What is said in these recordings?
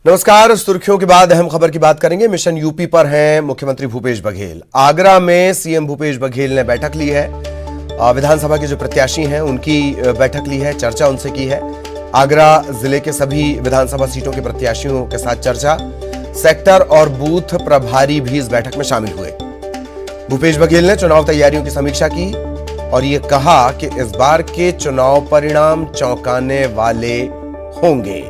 नमस्कार। सुर्खियों के बाद अहम खबर की बात करेंगे। मिशन यूपी पर हैं मुख्यमंत्री भूपेश बघेल। आगरा में सीएम भूपेश बघेल ने बैठक ली है। विधानसभा के जो प्रत्याशी हैं उनकी बैठक ली है, चर्चा उनसे की है। आगरा जिले के सभी विधानसभा सीटों के प्रत्याशियों के साथ चर्चा। सेक्टर और बूथ प्रभारी भी इस बैठक में शामिल हुए। भूपेश बघेल ने चुनाव तैयारियों की समीक्षा की और ये कहा कि इस बार के चुनाव परिणाम चौंकाने वाले होंगे।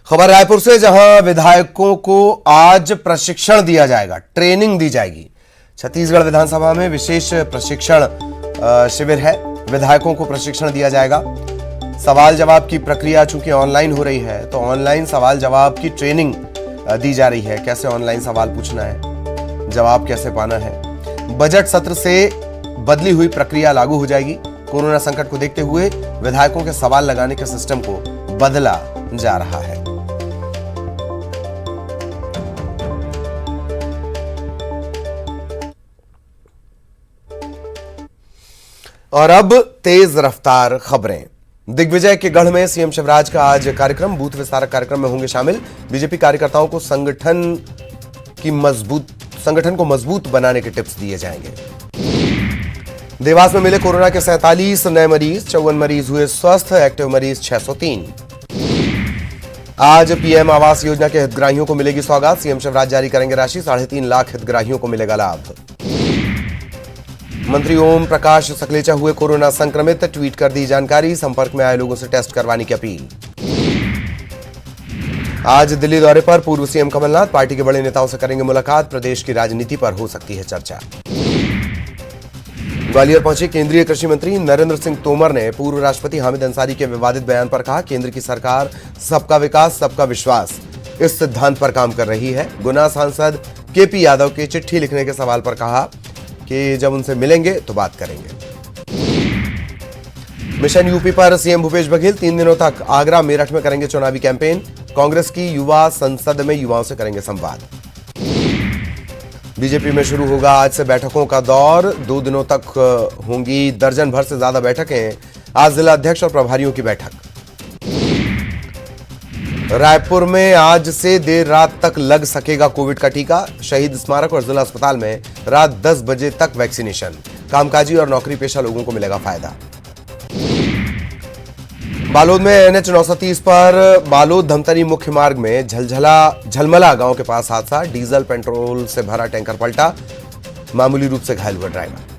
खबर रायपुर से, जहां विधायकों को आज प्रशिक्षण दिया जाएगा, ट्रेनिंग दी जाएगी। छत्तीसगढ़ विधानसभा में विशेष प्रशिक्षण शिविर है। विधायकों को प्रशिक्षण दिया जाएगा। सवाल जवाब की प्रक्रिया चूंकि ऑनलाइन हो रही है, तो ऑनलाइन सवाल जवाब की ट्रेनिंग दी जा रही है। कैसे ऑनलाइन सवाल पूछना है, जवाब कैसे पाना है। बजट सत्र से बदली हुई प्रक्रिया लागू हो जाएगी। कोरोना संकट को देखते हुए विधायकों के सवाल लगाने के सिस्टम को बदला जा रहा है। और अब तेज रफ्तार खबरें। दिग्विजय के गढ़ में सीएम शिवराज का आज कार्यक्रम। बूथ विस्तारक कार्यक्रम में होंगे शामिल। बीजेपी कार्यकर्ताओं को संगठन को मजबूत बनाने के टिप्स दिए जाएंगे। देवास में मिले कोरोना के 47 नए मरीज, 54 मरीज हुए स्वस्थ। एक्टिव मरीज 603। आज पीएम आवास योजना के हितग्राहियों को मिलेगी सौगात। सीएम शिवराज जारी करेंगे राशि। 3.5 लाख हितग्राहियों को मिलेगा लाभ। मंत्री ओम प्रकाश सकलेचा हुए कोरोना संक्रमित, ट्वीट कर दी जानकारी। संपर्क में आए लोगों से टेस्ट करवाने की अपील। आज दिल्ली दौरे पर पूर्व सीएम कमलनाथ, पार्टी के बड़े नेताओं से करेंगे मुलाकात। प्रदेश की राजनीति पर हो सकती है चर्चा। ग्वालियर पहुंचे केंद्रीय कृषि मंत्री नरेंद्र सिंह तोमर ने पूर्व राष्ट्रपति हामिद अंसारी के विवादित बयान पर कहा, केंद्र की सरकार सबका विकास सबका विश्वास इस सिद्धांत पर काम कर रही है। गुना सांसद केपी यादव के चिट्ठी लिखने के सवाल पर कहा कि जब उनसे मिलेंगे तो बात करेंगे। मिशन यूपी पर सीएम भूपेश बघेल 3 दिनों तक आगरा मेरठ में करेंगे चुनावी कैंपेन। कांग्रेस की युवा संसद में युवाओं से करेंगे संवाद। बीजेपी में शुरू होगा आज से बैठकों का दौर। 2 दिनों तक होंगी दर्जन भर से ज्यादा बैठकें। आज जिला अध्यक्ष और प्रभारियों की बैठक। रायपुर में आज से देर रात तक लग सकेगा कोविड का टीका। शहीद स्मारक और जिला अस्पताल में रात 10 बजे तक वैक्सीनेशन। कामकाजी और नौकरी पेशा लोगों को मिलेगा फायदा। बालोद में NH 930 पर बालोद धमतरी मुख्य मार्ग में झलमला गांव के पास हादसा। डीजल पेट्रोल से भरा टैंकर पलटा। मामूली रूप से घायल हुआ ड्राइवर।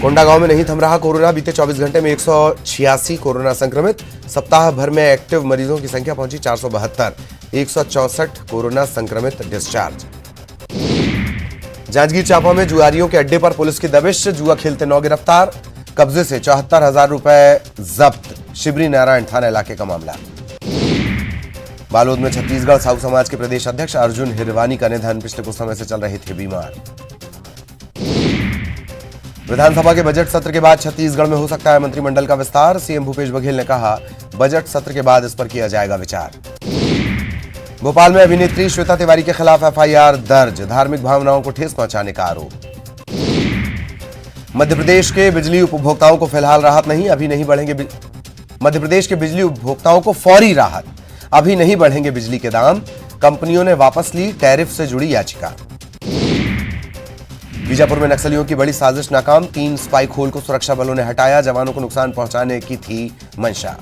कोंडा गांव में नहीं थम रहा कोरोना। बीते 24 घंटे में 186 कोरोना संक्रमित। सप्ताह भर में एक्टिव मरीजों की संख्या पहुंची 472। 164 कोरोना संक्रमित डिस्चार्ज। जांजगीर चांपा में जुआरियों के अड्डे पर पुलिस की दबिश। जुआ खेलते 9 गिरफ्तार। कब्जे से 74,000 रुपए जब्त। शिवरी नारायण थाना इलाके का मामला। बालोद में छत्तीसगढ़ साहू समाज के प्रदेश अध्यक्ष अर्जुन हिरवानी का निधन। पिछले कुछ समय से चल रहे थे बीमार। विधानसभा के बजट सत्र के बाद छत्तीसगढ़ में हो सकता है मंत्रिमंडल का विस्तार। सीएम भूपेश बघेल ने कहा, बजट सत्र के बाद इस पर किया जाएगा विचार। भोपाल में अभिनेत्री श्वेता तिवारी के खिलाफ FIR दर्ज। धार्मिक भावनाओं को ठेस पहुंचाने का आरोप। मध्य प्रदेश के बिजली उपभोक्ताओं को फिलहाल राहत नहीं, अभी नहीं बढ़ेंगे। मध्यप्रदेश के बिजली उपभोक्ताओं को फौरी राहत, अभी नहीं बढ़ेंगे बिजली के दाम। कंपनियों ने वापस ली टैरिफ से जुड़ी याचिका। बीजापुर में नक्सलियों की बड़ी साजिश नाकाम। 3 स्पाइक होल को सुरक्षा बलों ने हटाया। जवानों को नुकसान पहुंचाने की थी मंशा।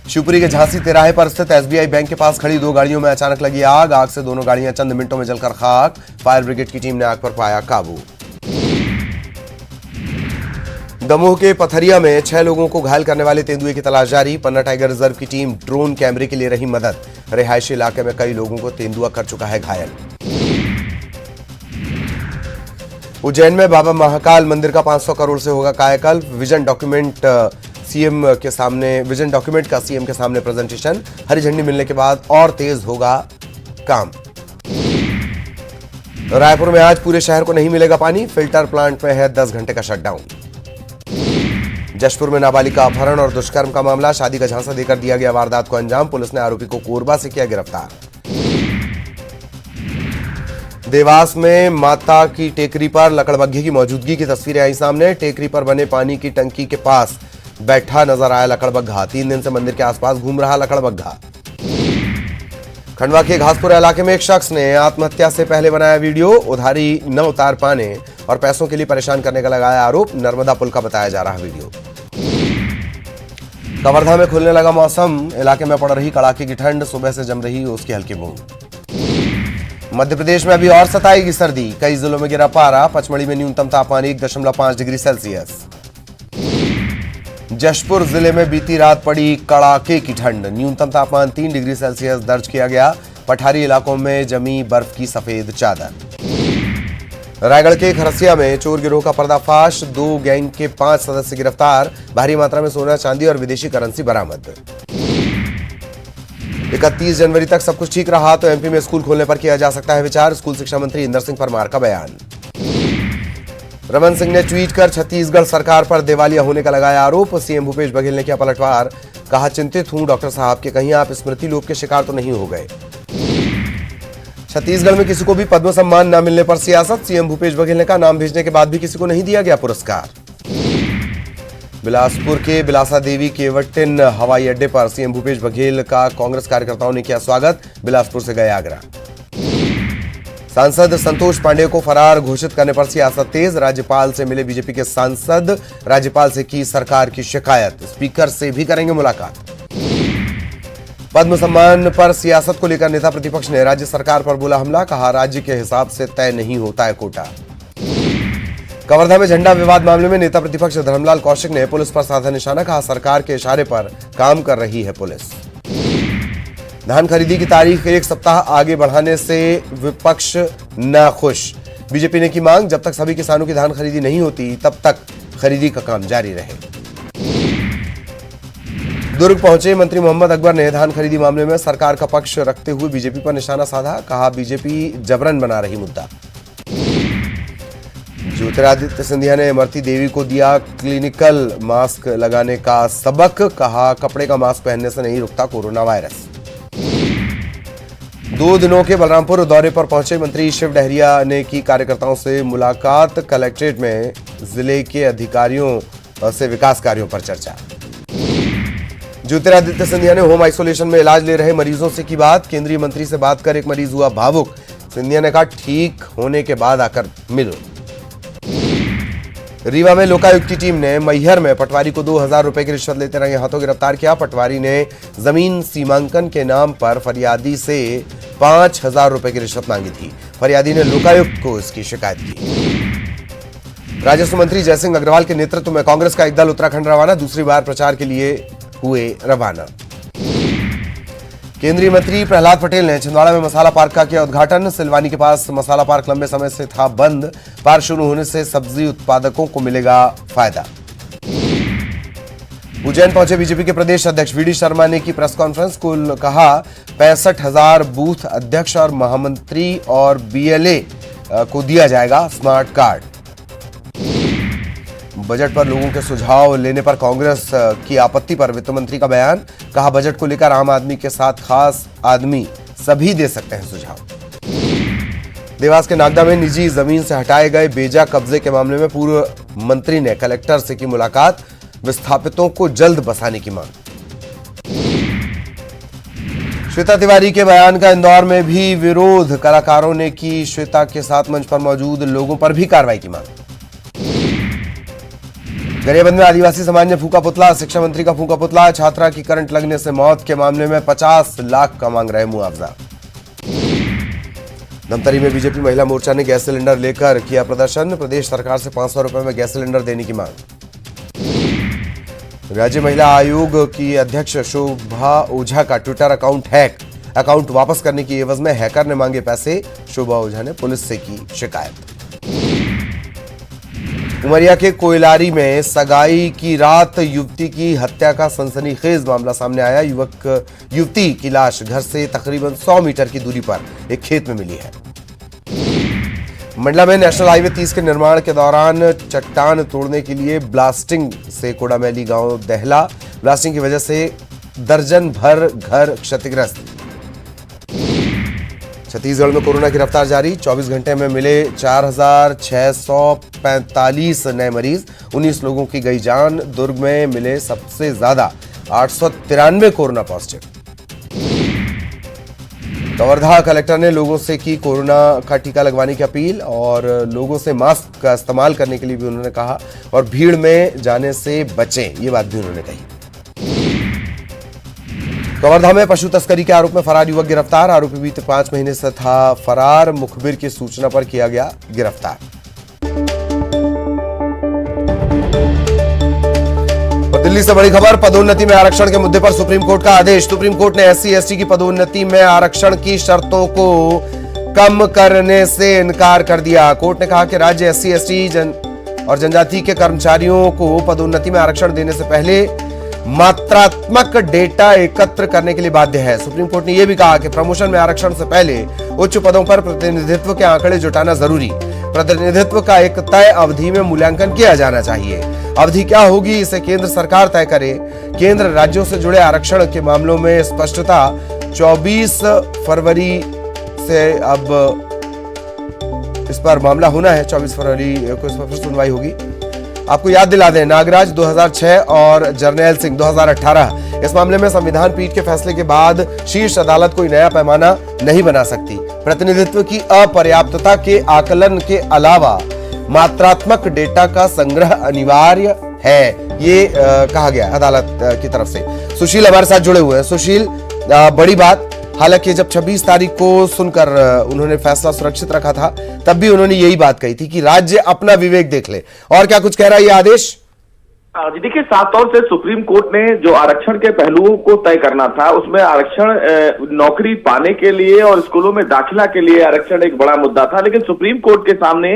शिवपुरी के झांसी तिराहे पर स्थित SBI बैंक के पास खड़ी 2 गाड़ियों में अचानक लगी आग। आग से दोनों गाड़ियां चंद मिनटों में जलकर खाक। फायर ब्रिगेड की टीम ने आग पर पाया काबू। दमोह के पथरिया में 6 लोगों को घायल करने वाले तेंदुए की तलाश जारी। पन्ना टाइगर रिजर्व की टीम ड्रोन कैमरे के लिए रही मदद। रिहायशी इलाके में कई लोगों को तेंदुआ कर चुका है घायल। उज्जैन में बाबा महाकाल मंदिर का 500 करोड़ से होगा कायाकल्प। विजन डॉक्यूमेंट का सीएम के सामने प्रेजेंटेशन। हरी झंडी मिलने के बाद और तेज होगा काम। रायपुर में आज पूरे शहर को नहीं मिलेगा पानी। फिल्टर प्लांट में है 10 घंटे का शटडाउन। जशपुर में नाबालिग का अपहरण और दुष्कर्म का मामला। शादी का झांसा देकर दिया गया वारदात को अंजाम। पुलिस ने आरोपी को कोरबा से किया गिरफ्तार। देवास में माता की टेकरी पर लकड़बग्घे की मौजूदगी की तस्वीरें आई सामने। टेकरी पर बने पानी की टंकी के पास बैठा नजर आया लकड़बग्घा। 3 दिन से मंदिर के आसपास घूम रहा लकड़बग्घा। खंडवा के घासपुरा इलाके में एक शख्स ने आत्महत्या से पहले बनाया वीडियो। उधारी न उतार पाने और पैसों के लिए परेशान करने का लगाया आरोप। नर्मदा पुल का बताया जा रहा वीडियो। कवर्धा में खुलने लगा मौसम। इलाके में पड़ रही कड़ाके की ठंड, सुबह से जम रही उसकी हल्की बूंद। मध्य प्रदेश में अभी और सताएगी सर्दी। कई जिलों में गिरा पारा। पचमढ़ी में न्यूनतम तापमान 1.5 डिग्री सेल्सियस। जशपुर जिले में बीती रात पड़ी कड़ाके की ठंड। न्यूनतम तापमान 3 डिग्री सेल्सियस दर्ज किया गया। पठारी इलाकों में जमी बर्फ की सफेद चादर। रायगढ़ के खरसिया में चोर गिरोह का पर्दाफाश। 2 गैंग के 5 सदस्य गिरफ्तार। भारी मात्रा में सोना, चांदी और विदेशी करेंसी बरामद। 31 जनवरी तक सब कुछ ठीक रहा तो एमपी में स्कूल खोलने पर किया जा सकता है विचार। स्कूल शिक्षा मंत्री इंदर सिंह परमार का बयान। रमन सिंह ने ट्वीट कर छत्तीसगढ़ सरकार पर दिवालिया होने का लगाया आरोप। सीएम भूपेश बघेल ने किया पलटवार। कहा, चिंतित हूं डॉक्टर साहब के कहीं आप स्मृति लोप के शिकार तो नहीं हो गए। छत्तीसगढ़ में किसी को भी पद्म सम्मान न मिलने पर सियासत। सीएम भूपेश बघेल ने कहा, नाम भेजने के बाद भी किसी को नहीं दिया गया पुरस्कार। बिलासपुर के बिलासा देवी केवटिन हवाई अड्डे पर सीएम भूपेश बघेल का कांग्रेस कार्यकर्ताओं ने किया स्वागत। बिलासपुर से गए आगरा। सांसद संतोष पांडेय को फरार घोषित करने पर सियासत तेज। राज्यपाल से मिले बीजेपी के सांसद। राज्यपाल से की सरकार की शिकायत। स्पीकर से भी करेंगे मुलाकात। पद्म सम्मान पर सियासत को लेकर नेता प्रतिपक्ष ने राज्य सरकार पर बोला हमला। कहा, राज्य के हिसाब से तय नहीं होता है कोटा। कवर्धा में झंडा विवाद मामले में नेता प्रतिपक्ष धर्मलाल कौशिक ने पुलिस पर साधा निशाना। कहा, सरकार के इशारे पर काम कर रही है पुलिस। धान खरीदी की तारीख 1 सप्ताह आगे बढ़ाने से विपक्ष नाखुश। बीजेपी ने की मांग, जब तक सभी किसानों की धान खरीदी नहीं होती तब तक खरीदी का काम जारी रहे। दुर्ग पहुंचे मंत्री मोहम्मद अकबर ने धान खरीदी मामले में सरकार का पक्ष रखते हुए बीजेपी पर निशाना साधा। कहा, बीजेपी जबरन बना रही मुद्दा। ज्योतिरादित्य सिंधिया ने इमरती देवी को दिया क्लिनिकल मास्क लगाने का सबक। कहा, कपड़े का मास्क पहनने से नहीं रुकता कोरोना वायरस। 2 दिनों के बलरामपुर दौरे पर पहुंचे मंत्री शिव डहरिया ने की कार्यकर्ताओं से मुलाकात। कलेक्ट्रेट में जिले के अधिकारियों से विकास कार्यों पर चर्चा। ज्योतिरादित्य सिंधिया ने होम आइसोलेशन में इलाज ले रहे मरीजों से की बात। केंद्रीय मंत्री से बात कर एक मरीज हुआ भावुक। सिंधिया ने कहा, ठीक होने के बाद आकर मिलो। रीवा में लोकायुक्त की टीम ने मैहर में पटवारी को 2000 रुपए की रिश्वत लेते रंगे हाथों गिरफ्तार किया। पटवारी ने जमीन सीमांकन के नाम पर फरियादी से 5000 रुपए की रिश्वत मांगी थी। फरियादी ने लोकायुक्त को इसकी शिकायत की। राजस्व मंत्री जयसिंह अग्रवाल के नेतृत्व में कांग्रेस का एक दल उत्तराखंड रवाना। दूसरी बार प्रचार के लिए हुए रवाना। केंद्रीय मंत्री प्रहलाद पटेल ने छिंदवाड़ा में मसाला पार्क का किया उद्घाटन। सिलवानी के पास मसाला पार्क लंबे समय से था बंद। पार्क शुरू होने से सब्जी उत्पादकों को मिलेगा फायदा। उज्जैन पहुंचे बीजेपी के प्रदेश अध्यक्ष वीडी शर्मा ने की प्रेस कॉन्फ्रेंस। कुल कहा, 65,000 बूथ अध्यक्ष और महामंत्री और बीएलए को दिया जाएगा स्मार्ट कार्ड। बजट पर लोगों के सुझाव लेने पर कांग्रेस की आपत्ति पर वित्त मंत्री का बयान। कहा, बजट को लेकर आम आदमी के साथ खास आदमी सभी दे सकते हैं सुझाव। देवास के नागदा में निजी जमीन से हटाए गए बेजा कब्जे के मामले में पूर्व मंत्री ने कलेक्टर से की मुलाकात। विस्थापितों को जल्द बसाने की मांग। श्वेता तिवारी के बयान का इंदौर में भी विरोध। कलाकारों ने की श्वेता के साथ मंच पर मौजूद लोगों पर भी कार्रवाई की मांग। गरियाबंद में आदिवासी समाज ने फूका पुतला। शिक्षा मंत्री का फूका पुतला। छात्रा की करंट लगने से मौत के मामले में 50 लाख का मांग रहे मुआवजा। धमतरी में बीजेपी महिला मोर्चा ने गैस सिलेंडर लेकर किया प्रदर्शन। प्रदेश सरकार से 500 रुपए में गैस सिलेंडर देने की मांग। राज्य महिला आयोग की अध्यक्ष शोभा ओझा का ट्विटर अकाउंट हैक। अकाउंट वापस करने की एवज में हैकर ने मांगे पैसे। शोभा ओझा ने पुलिस से की शिकायत। उमरिया के कोयलारी में सगाई की रात युवती की हत्या का सनसनीखेज मामला सामने आया। युवती की लाश घर से तकरीबन 100 मीटर की दूरी पर एक खेत में मिली है। मंडला में नेशनल हाईवे 30 के निर्माण के दौरान चट्टान तोड़ने के लिए ब्लास्टिंग से कोडामैली गांव दहला। ब्लास्टिंग की वजह से दर्जन भर घर क्षतिग्रस्त। छत्तीसगढ़ में कोरोना की रफ्तार जारी, 24 घंटे में मिले 4,645 नए मरीज, 19 लोगों की गई जान। दुर्ग में मिले सबसे ज्यादा 893 कोरोना पॉजिटिव। कवर्धा कलेक्टर ने लोगों से की कोरोना का टीका लगवाने की अपील और लोगों से मास्क का इस्तेमाल करने के लिए भी उन्होंने कहा और भीड़ में जाने से बचें, ये बात भी उन्होंने कही। कवर्धा में पशु तस्करी के आरोप में फरार युवक गिरफ्तार, आरोपी बीते 5 महीने से था फरार, मुखबिर की सूचना पर किया गया गिरफ्तार। दिल्ली से बड़ी खबर, पदोन्नति में आरक्षण के मुद्दे पर सुप्रीम कोर्ट का आदेश। सुप्रीम कोर्ट ने SC ST की पदोन्नति में आरक्षण की शर्तों को कम करने से इनकार कर दिया। कोर्ट ने कहा कि राज्य SC ST और जनजाति के कर्मचारियों को पदोन्नति में आरक्षण देने से पहले मात्रात्मक डेटा एकत्र करने के लिए बाध्य है। सुप्रीम कोर्ट ने यह भी कहा कि प्रमोशन में आरक्षण से पहले उच्च पदों पर प्रतिनिधित्व के आंकड़े जुटाना जरूरी। प्रतिनिधित्व का एक तय अवधि में मूल्यांकन किया जाना चाहिए। अवधि क्या होगी, इसे केंद्र सरकार तय करे। केंद्र राज्यों से जुड़े आरक्षण के मामलों में स्पष्टता 24 फरवरी से अब इस पर मामला होना है। 24 फरवरी को इस पर सुनवाई होगी। आपको याद दिला दें, नागराज 2006 और जर्नैल सिंह 2018, इस मामले में संविधान पीठ के फैसले के बाद शीर्ष अदालत कोई नया पैमाना नहीं बना सकती। प्रतिनिधित्व की अपर्याप्तता के आकलन के अलावा मात्रात्मक डेटा का संग्रह अनिवार्य है, ये कहा गया अदालत की तरफ से। सुशील हमारे साथ जुड़े हुए हैं। सुशील, बड़ी बात, हालांकि जब 26 तारीख को सुनकर उन्होंने फैसला सुरक्षित रखा था, तब भी उन्होंने यही बात कही थी कि राज्य अपना विवेक देख ले, और क्या कुछ कह रहा है ये आदेश? जी देखिए, साफ तौर से सुप्रीम कोर्ट ने जो आरक्षण के पहलुओं को तय करना था, उसमें आरक्षण नौकरी पाने के लिए और स्कूलों में दाखिला के लिए आरक्षण एक बड़ा मुद्दा था। लेकिन सुप्रीम कोर्ट के सामने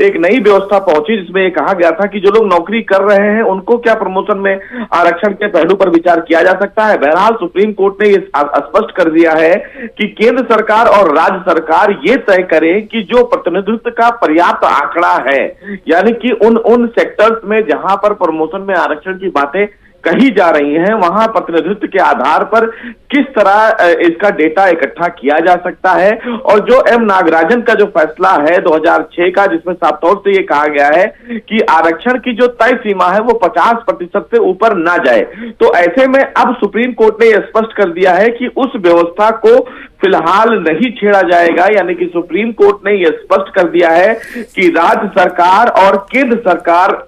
एक नई व्यवस्था पहुंची जिसमें ये कहा गया था कि जो लोग नौकरी कर रहे हैं उनको क्या प्रमोशन में आरक्षण के पहलू पर विचार किया जा सकता है। बहरहाल सुप्रीम कोर्ट ने ये स्पष्ट कर दिया है कि केंद्र सरकार और राज्य सरकार ये तय करे कि जो प्रतिनिधित्व का पर्याप्त आंकड़ा है, यानी कि उन सेक्टर्स में जहां पर प्रमोशन में आरक्षण की बातें कही जा रही हैं, वहां प्रतिनिधित्व के आधार पर किस तरह इसका डेटा इकट्ठा किया जा सकता है। और जो M नागराजन का जो फैसला है 2006 का, जिसमें साफ तौर से ये कहा गया है कि आरक्षण की जो तय सीमा है वो 50% से ऊपर ना जाए, तो ऐसे में अब सुप्रीम कोर्ट ने यह स्पष्ट कर दिया है कि उस व्यवस्था को फिलहाल नहीं छेड़ा जाएगा। यानी कि सुप्रीम कोर्ट ने यह स्पष्ट कर दिया है कि राज्य सरकार और केंद्र सरकार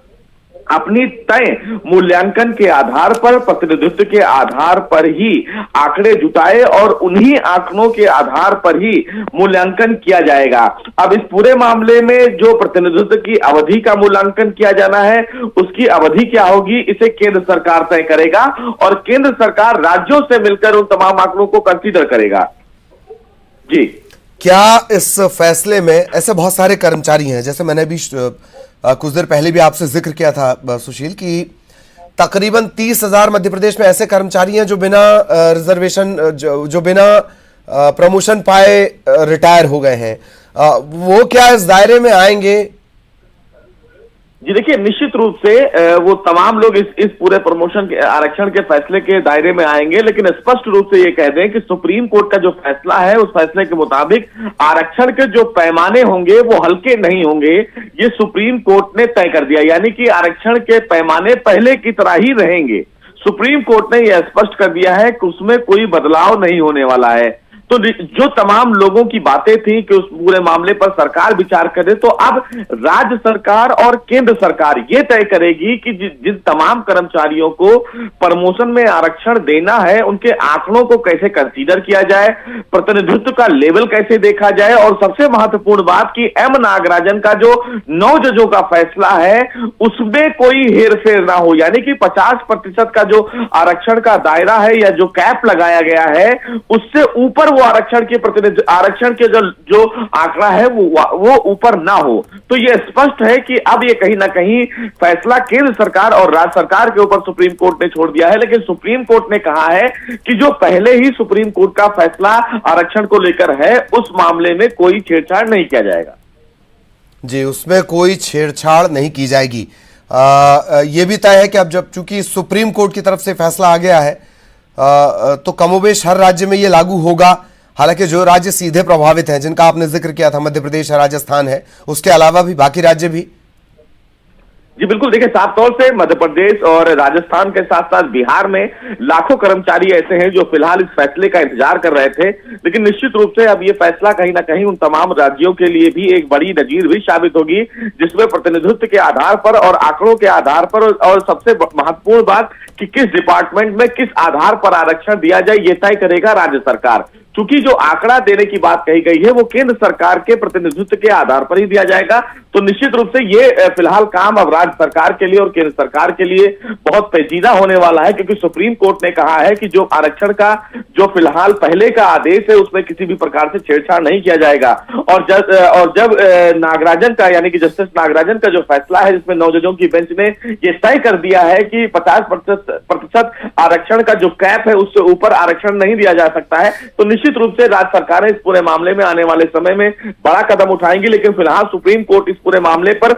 अपनी तय मूल्यांकन के आधार पर, प्रतिनिधित्व के आधार पर ही आंकड़े जुटाए और उन्हीं आंकड़ों के आधार पर ही मूल्यांकन किया जाएगा। अब इस पूरे मामले में जो प्रतिनिधित्व की अवधि का मूल्यांकन किया जाना है, उसकी अवधि क्या होगी, इसे केंद्र सरकार तय करेगा और केंद्र सरकार राज्यों से मिलकर उन तमाम आंकड़ों को कंसीडर करेगा। जी, क्या इस फैसले में ऐसे बहुत सारे कर्मचारी हैं, जैसे मैंने भी कुछ देर पहले भी आपसे जिक्र किया था सुशील, कि तकरीबन 30,000 मध्य प्रदेश में ऐसे कर्मचारी हैं जो बिना रिजर्वेशन, जो बिना प्रमोशन पाए रिटायर हो गए हैं। वो क्या इस दायरे में आएंगे? जी देखिए, निश्चित रूप से वो तमाम लोग इस पूरे प्रमोशन के आरक्षण के फैसले के दायरे में आएंगे। लेकिन स्पष्ट रूप से ये कह दें कि सुप्रीम कोर्ट का जो फैसला है, उस फैसले के मुताबिक आरक्षण के जो पैमाने होंगे वो हल्के नहीं होंगे, ये सुप्रीम कोर्ट ने तय कर दिया। यानी कि आरक्षण के पैमाने पहले की तरह ही रहेंगे। सुप्रीम कोर्ट ने यह स्पष्ट कर दिया है कि उसमें कोई बदलाव नहीं होने वाला है। तो जो तमाम लोगों की बातें थी कि उस पूरे मामले पर सरकार विचार करे, तो अब राज्य सरकार और केंद्र सरकार ये तय करेगी कि जिन तमाम कर्मचारियों को प्रमोशन में आरक्षण देना है, उनके आंकड़ों को कैसे कंसीडर किया जाए, प्रतिनिधित्व का लेवल कैसे देखा जाए, और सबसे महत्वपूर्ण बात कि M नागराजन का जो 9 जजों का फैसला है उसमें कोई हेरफेर ना हो। यानी कि 50% का जो आरक्षण का दायरा है या जो कैप लगाया गया है, उससे ऊपर आरक्षण के जो आंकड़ा है वो ऊपर ना हो। तो यह स्पष्ट है कि अब ये कहीं ना कहीं फैसला केंद्र सरकार और राज्य सरकार के ऊपर सुप्रीम कोर्ट ने छोड़ दिया है। लेकिन सुप्रीम कोर्ट ने कहा है कि जो पहले ही सुप्रीम कोर्ट का फैसला आरक्षण को लेकर है, उस मामले में कोई छेड़छाड़ नहीं किया जाएगा। जी, उसमें कोई छेड़छाड़ नहीं की जाएगी। ये भी तय है कि अब जब चूंकि सुप्रीम कोर्ट की तरफ से फैसला आ गया है, तो कमोबेश हर राज्य में ये लागू होगा। हालांकि जो राज्य सीधे प्रभावित हैं, जिनका आपने जिक्र किया था, मध्य प्रदेश है, राजस्थान है, उसके अलावा भी बाकी राज्य भी। जी बिल्कुल, देखिए साफ तौर से मध्य प्रदेश और राजस्थान के साथ साथ बिहार में लाखों कर्मचारी ऐसे हैं जो फिलहाल इस फैसले का इंतजार कर रहे थे, लेकिन निश्चित रूप से अब ये फैसला कहीं ना कहीं उन तमाम राज्यों के लिए भी एक बड़ी नजीर भी साबित होगी, जिसमें प्रतिनिधित्व के आधार पर और आंकड़ों के आधार पर और सबसे महत्वपूर्ण बात कि किस डिपार्टमेंट में किस आधार पर आरक्षण दिया जाए, ये तय करेगा राज्य सरकार। चूंकि जो आंकड़ा देने की बात कही गई है वो केंद्र सरकार के प्रतिनिधित्व के आधार पर ही दिया जाएगा, तो निश्चित रूप से ये फिलहाल काम अब राज्य सरकार के लिए और केंद्र सरकार के लिए बहुत पेचीदा होने वाला है, क्योंकि सुप्रीम कोर्ट ने कहा है कि जो आरक्षण का जो फिलहाल पहले का आदेश है उसमें किसी भी प्रकार से छेड़छाड़ नहीं किया जाएगा। और जब नागराजन का यानी कि जस्टिस नागराजन का जो फैसला है, जिसमें 9 जजों की बेंच ने ये तय कर दिया है कि 50% आरक्षण का जो कैप है उससे ऊपर आरक्षण नहीं दिया जा सकता है, तो निश्चित रूप से राज्य सरकारें इस पूरे मामले में आने वाले समय में बड़ा कदम उठाएंगी। लेकिन फिलहाल सुप्रीम कोर्ट इस पूरे मामले पर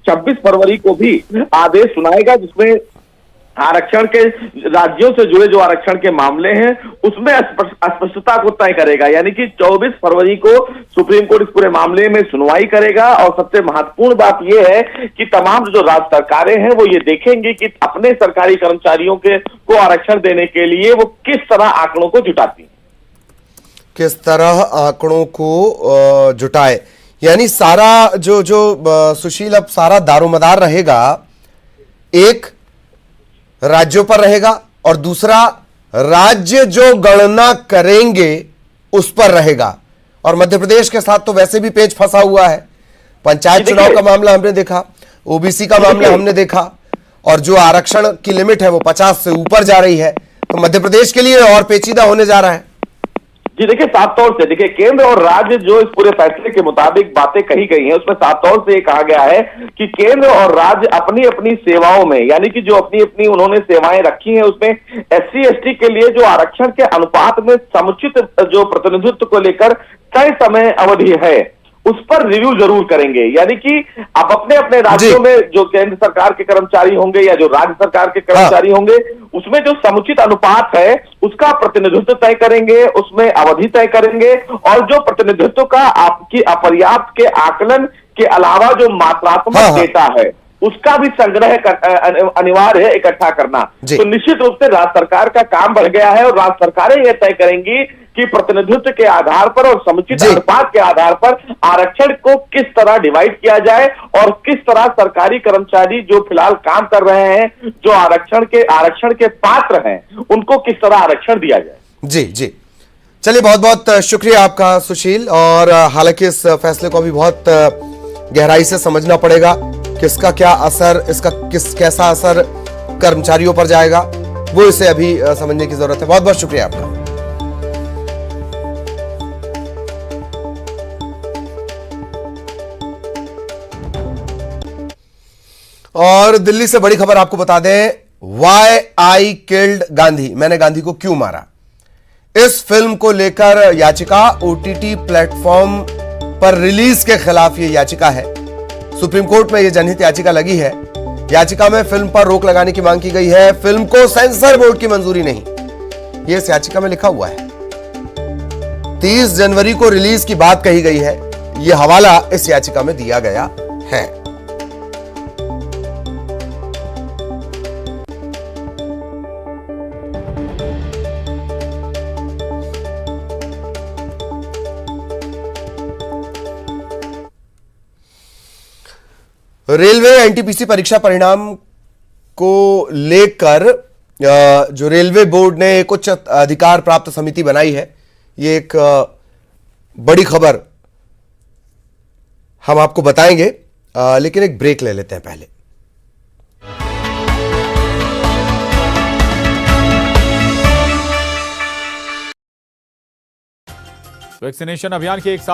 26 फरवरी को भी आदेश सुनाएगा, जिसमें आरक्षण के राज्यों से जुड़े जो आरक्षण के मामले हैं उसमें स्पष्टता को तय करेगा। यानी कि 24 फरवरी को सुप्रीम कोर्ट इस पूरे मामले में सुनवाई करेगा। और सबसे महत्वपूर्ण बात यह है कि तमाम जो राज्य सरकारें हैं वो ये देखेंगे कि अपने सरकारी कर्मचारियों को आरक्षण देने के लिए वो किस तरह आंकड़ों को जुटाती हैं, किस तरह आंकड़ों को जुटाए। यानी सारा जो सुशील, अब सारा दारोमदार रहेगा एक राज्यों पर रहेगा और दूसरा राज्य जो गणना करेंगे उस पर रहेगा। और मध्य प्रदेश के साथ तो वैसे भी पेच फंसा हुआ है। पंचायत चुनाव का मामला हमने देखा, ओबीसी का मामला हमने देखा, और जो आरक्षण की लिमिट है वो 50 से ऊपर जा रही है, तो मध्य प्रदेश के लिए और पेचीदा होने जा रहा है। जी देखिए, साफ तौर से देखिए केंद्र और राज्य जो इस पूरे फैसले के मुताबिक बातें कही गई हैं उसमें साफ तौर से ये कहा गया है कि केंद्र और राज्य अपनी अपनी सेवाओं में, यानी कि जो अपनी अपनी उन्होंने सेवाएं रखी हैं उसमें SC ST के लिए जो आरक्षण के अनुपात में समुचित जो प्रतिनिधित्व को लेकर तय समय अवधि है उस पर रिव्यू जरूर करेंगे। यानी कि आप अपने अपने राज्यों में जो केंद्र सरकार के कर्मचारी होंगे या जो राज्य सरकार के कर्मचारी होंगे उसमें जो समुचित अनुपात है उसका प्रतिनिधित्व तय करेंगे, उसमें अवधि तय करेंगे, और जो प्रतिनिधित्व का आपकी अपर्याप्त के आकलन के अलावा जो मात्रात्मक डेटा है उसका भी संग्रह अनिवार्य है इकट्ठा करना। तो निश्चित रूप से राज्य सरकार का काम बढ़ गया है और राज्य सरकारें यह तय करेंगी कि प्रतिनिधित्व के आधार पर और समुचित अनुपात के आधार पर आरक्षण को किस तरह डिवाइड किया जाए और किस तरह सरकारी कर्मचारी जो फिलहाल काम कर रहे हैं, जो आरक्षण के पात्र हैं, उनको किस तरह आरक्षण दिया जाए। जी जी, चलिए बहुत बहुत शुक्रिया आपका सुशील। और हालांकि इस फैसले को अभी बहुत गहराई से समझना पड़ेगा, किसका क्या असर, इसका कैसा असर कर्मचारियों पर जाएगा, वो इसे अभी समझने की जरूरत है। बहुत बहुत शुक्रिया आपका। और दिल्ली से बड़ी खबर आपको बता दें, वाई आई किल्ड गांधी, मैंने गांधी को क्यों मारा, इस फिल्म को लेकर याचिका OTT प्लेटफॉर्म पर रिलीज के खिलाफ यह याचिका है। सुप्रीम कोर्ट में यह जनहित याचिका लगी है। याचिका में फिल्म पर रोक लगाने की मांग की गई है, फिल्म को सेंसर बोर्ड की मंजूरी नहीं, यह इस याचिका में लिखा हुआ है। 30 जनवरी को रिलीज की बात कही गई है, यह हवाला इस याचिका में दिया गया है। रेलवे NTPC परीक्षा परिणाम को लेकर जो रेलवे बोर्ड ने एक उच्च अधिकार प्राप्त समिति बनाई है, ये एक बड़ी खबर हम आपको बताएंगे, लेकिन एक ब्रेक ले लेते हैं पहले। वैक्सीनेशन अभियान के 1 साल